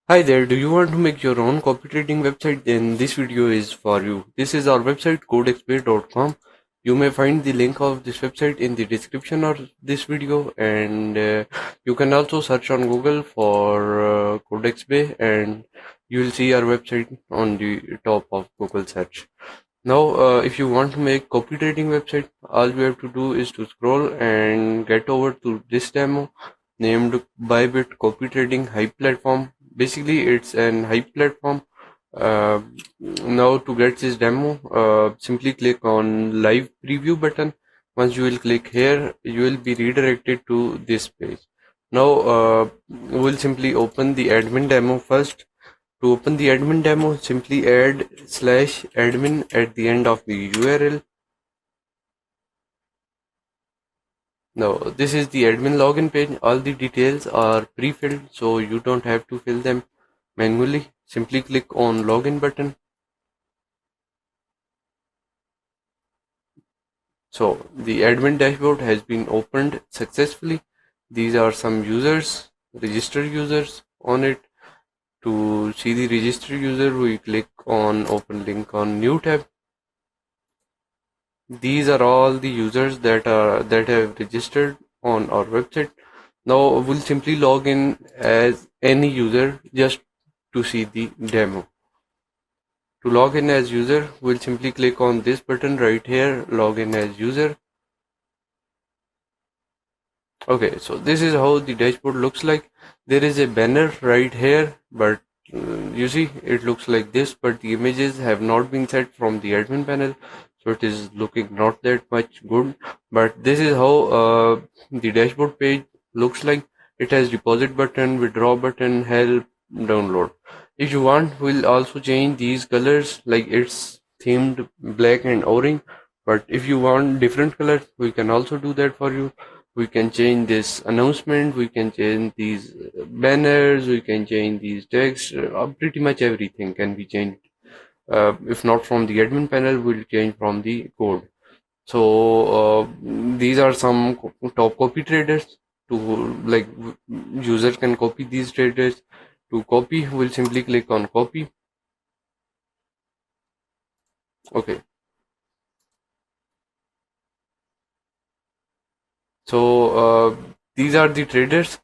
Hi there, do you want to make your own copy trading website? Then this video is for you. This is our website codexpert.com. You may find the link of this website in the description of this video, and you can also search on Google for Codexbay and you will see our website on the top of Google search. Now, if you want to make copy trading website, all you have to do is to scroll and get over to this demo named Bybit Copy Trading Hype Platform. Basically, it's an hype platform. Uh, Now, to get this demo, simply click on Live Preview button. Once you will click here, you will be redirected to this page. Now, we'll simply open the admin demo first. To open the admin demo, simply add /admin at the end of the URL. Now, this is the admin login page. All the details are pre-filled, so you don't have to fill them manually. Simply click on login button. So the admin dashboard has been opened successfully. These are some users, registered users on it. To see the registered user, we click on open link on new tab. These are all the users that have registered on our website. Now we'll simply log in as any user just to see the demo. To log in as user, we'll simply click on this button right here, log in as user. Okay, so this is how the dashboard looks like. There is a banner right here, but you see it looks like this, but the images have not been set from the admin panel, so it is looking not that much good. But this is how the dashboard page looks like. It has deposit button, withdraw button, help, download. If you want, we'll also change these colors, like it's themed black and orange, but if you want different colors, we can also do that for you. We can change this announcement, we can change these banners, we can change these text, pretty much everything can be changed. If not from the admin panel, we'll change from the code. So these are some top copy traders. To like user can copy these traders. To copy, we'll simply click on copy. Okay, so these are the traders.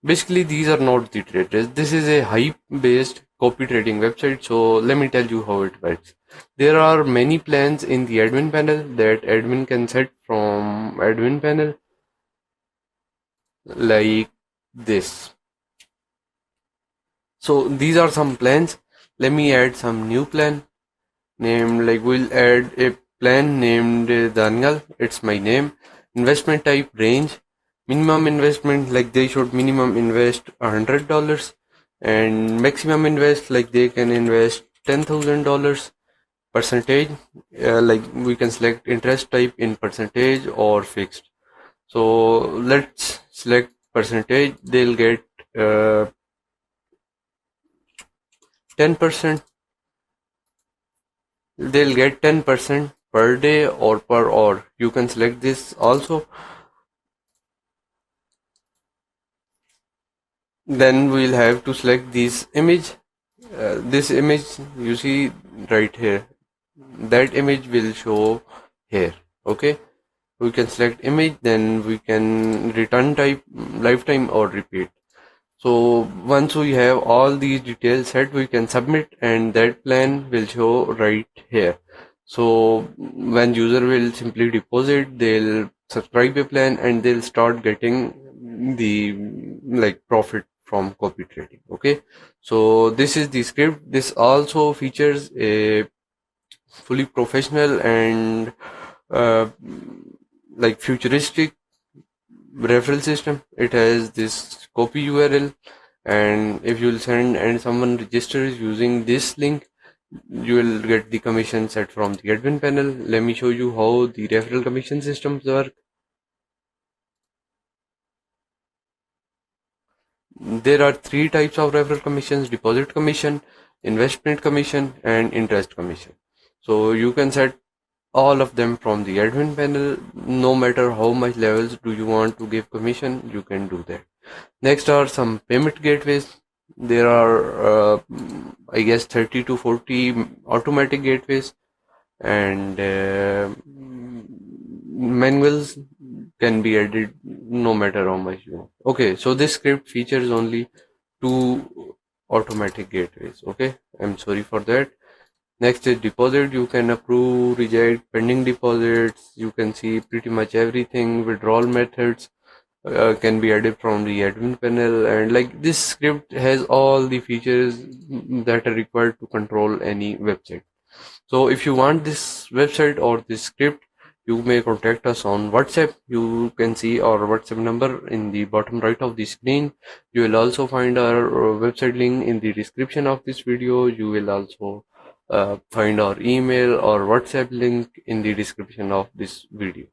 Basically, these are not the traders. This is a hype based copy trading website. So let me tell you how it works. There are many plans in the admin panel that admin can set from admin panel, like this. So these are some plans. Let me add some new plan named, like we'll add a plan named Daniel. It's my name. Investment type range. Minimum investment, like they should minimum invest $100, and maximum invest, like they can invest $10,000. Percentage, like we can select interest type in percentage or fixed. So let's select percentage. They'll get 10%. They'll get 10% per day or per hour. You can select this also. Then we'll have to select this image. This image you see right here. That image will show here. Okay. We can select image, then we can return type, lifetime or repeat. So once we have all these details set, we can submit and that plan will show right here. So when user will simply deposit, they'll subscribe a plan and they'll start getting the like profit from copy trading. Okay, so this is the script. This also features a fully professional and uh, like futuristic referral system. It has this copy URL, and if you'll send and someone registers using this link, you will get the commission set from the admin panel. Let me show you how the referral commission systems work. There are three types of referral commissions: deposit commission, investment commission, and interest commission. So you can set all of them from the admin panel. No matter how much levels do you want to give commission, you can do that. Next are some payment gateways. there are I guess 30 to 40 automatic gateways, and manuals can be added no matter how much you want. Okay, so this script features only two automatic gateways. Okay, I'm sorry for that. Next is deposit. You can approve, reject, pending deposits. You can see pretty much everything. Withdrawal methods can be added from the admin panel, and like this script has all the features that are required to control any website. So if you want this website or this script, you may contact us on WhatsApp. You can see our WhatsApp number in the bottom right of the screen. You will also find our website link in the description of this video. You will also find our email or WhatsApp link in the description of this video.